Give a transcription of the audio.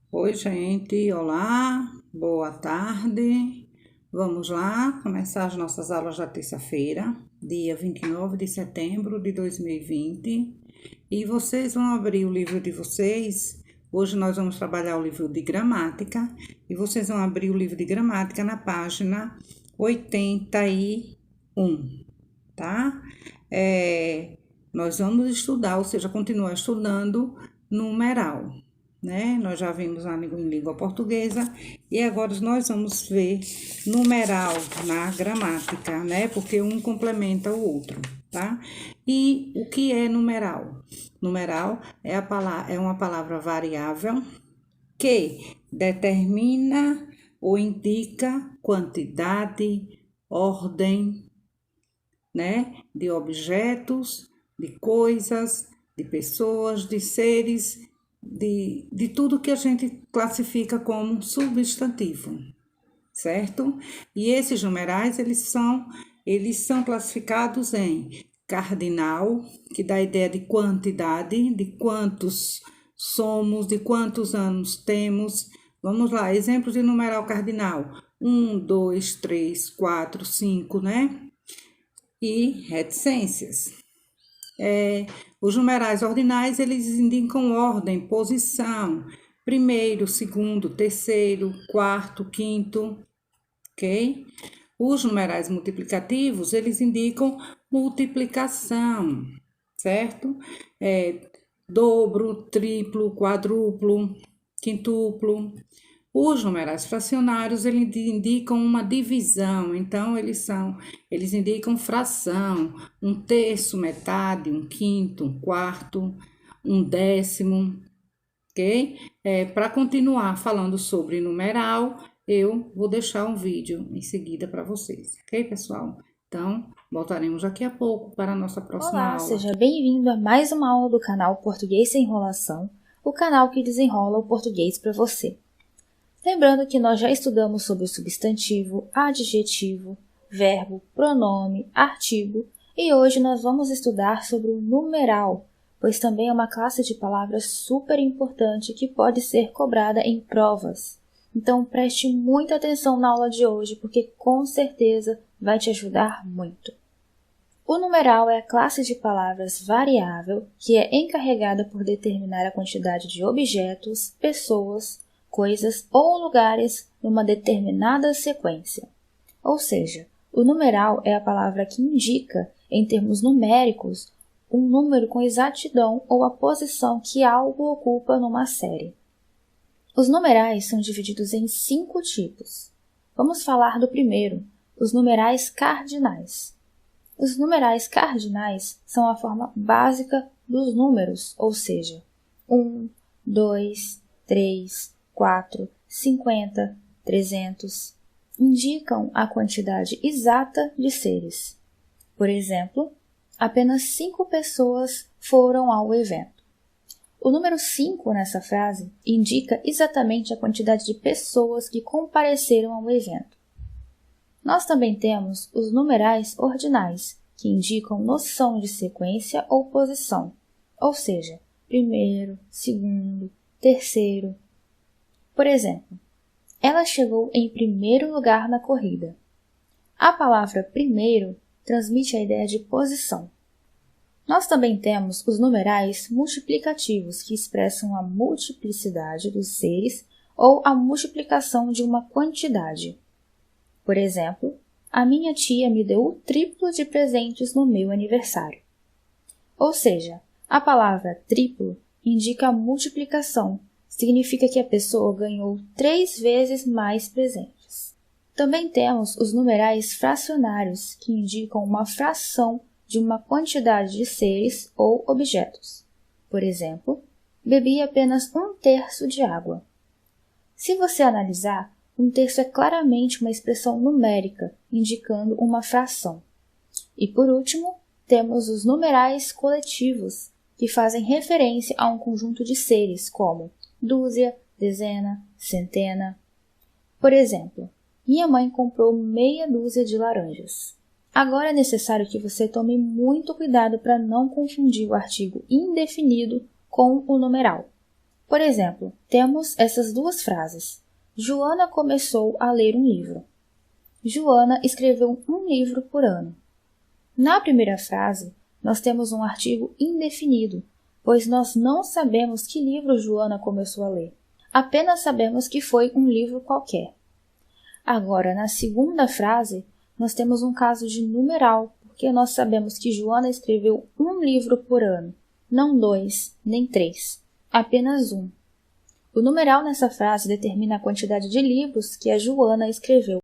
Oi, gente, olá, boa tarde. Vamos lá começar as nossas aulas da terça-feira, dia 29 de setembro de 2020. E vocês vão abrir o livro de vocês. Hoje nós vamos trabalhar o livro de gramática e vocês vão abrir o livro de gramática na página 81, tá? Nós vamos estudar, ou seja, continuar estudando numeral, né? Nós já vimos a língua portuguesa e agora nós vamos ver numeral na gramática, né? Porque um complementa o outro, tá? E o que é numeral? Numeral é uma palavra variável que determina ou indica quantidade, ordem, né? De objetos, de coisas, de pessoas, de seres, de tudo que a gente classifica como substantivo, certo? E esses numerais, eles são classificados em cardinal, que dá a ideia de quantidade, de quantos somos, de quantos anos temos. Vamos lá, exemplos de numeral cardinal: 1, 2, 3, 4, 5, né? E reticências. Os numerais ordinais, eles indicam ordem, posição, primeiro, segundo, terceiro, quarto, quinto, ok? Os numerais multiplicativos, eles indicam multiplicação, certo? Dobro, triplo, quadruplo, quintuplo. Os numerais fracionários, eles indicam uma divisão, então eles indicam fração, um terço, metade, um quinto, um quarto, um décimo, ok? Para continuar falando sobre numeral, eu vou deixar um vídeo em seguida para vocês, ok, pessoal? Então, voltaremos daqui a pouco para a nossa próxima Olá, aula. seja bem-vindo a mais uma aula do canal Português Sem Enrolação, o canal que desenrola o português para você. Lembrando que nós já estudamos sobre o substantivo, adjetivo, verbo, pronome, artigo e hoje nós vamos estudar sobre o numeral, pois também é uma classe de palavras super importante que pode ser cobrada em provas. Então preste muita atenção na aula de hoje porque com certeza vai te ajudar muito. O numeral é a classe de palavras variável que é encarregada por determinar a quantidade de objetos, pessoas, coisas ou lugares numa determinada sequência. Ou seja, o numeral é a palavra que indica, em termos numéricos, um número com exatidão ou a posição que algo ocupa numa série. Os numerais são divididos em 5 tipos. Vamos falar do primeiro, os numerais cardinais. Os numerais cardinais são a forma básica dos números, ou seja, 1, 2, 3, 4, 50, 300. Indicam a quantidade exata de seres. Por exemplo, apenas 5 pessoas foram ao evento. O número 5 nessa frase indica exatamente a quantidade de pessoas que compareceram ao evento. Nós também temos os numerais ordinais, que indicam noção de sequência ou posição, ou seja, primeiro, segundo, terceiro. Por exemplo, ela chegou em primeiro lugar na corrida. A palavra primeiro transmite a ideia de posição. Nós também temos os numerais multiplicativos, que expressam a multiplicidade dos seres ou a multiplicação de uma quantidade. Por exemplo, a minha tia me deu o triplo de presentes no meu aniversário. Ou seja, a palavra triplo indica a multiplicação, significa que a pessoa ganhou 3 vezes mais presentes. Também temos os numerais fracionários, que indicam uma fração de uma quantidade de seres ou objetos. Por exemplo, bebi apenas 1/3 de água. Se você analisar, 1/3 é claramente uma expressão numérica, indicando uma fração. E por último, temos os numerais coletivos, que fazem referência a um conjunto de seres, como dúzia, dezena, centena. Por exemplo, minha mãe comprou meia dúzia de laranjas. Agora é necessário que você tome muito cuidado para não confundir o artigo indefinido com o numeral. Por exemplo, temos essas duas frases. Joana começou a ler um livro. Joana escreveu um livro por ano. Na primeira frase, nós temos um artigo indefinido, pois nós não sabemos que livro Joana começou a ler. Apenas sabemos que foi um livro qualquer. Agora, na segunda frase, nós temos um caso de numeral, porque nós sabemos que Joana escreveu um livro por ano, não 2, nem 3, apenas um. O numeral nessa frase determina a quantidade de livros que a Joana escreveu.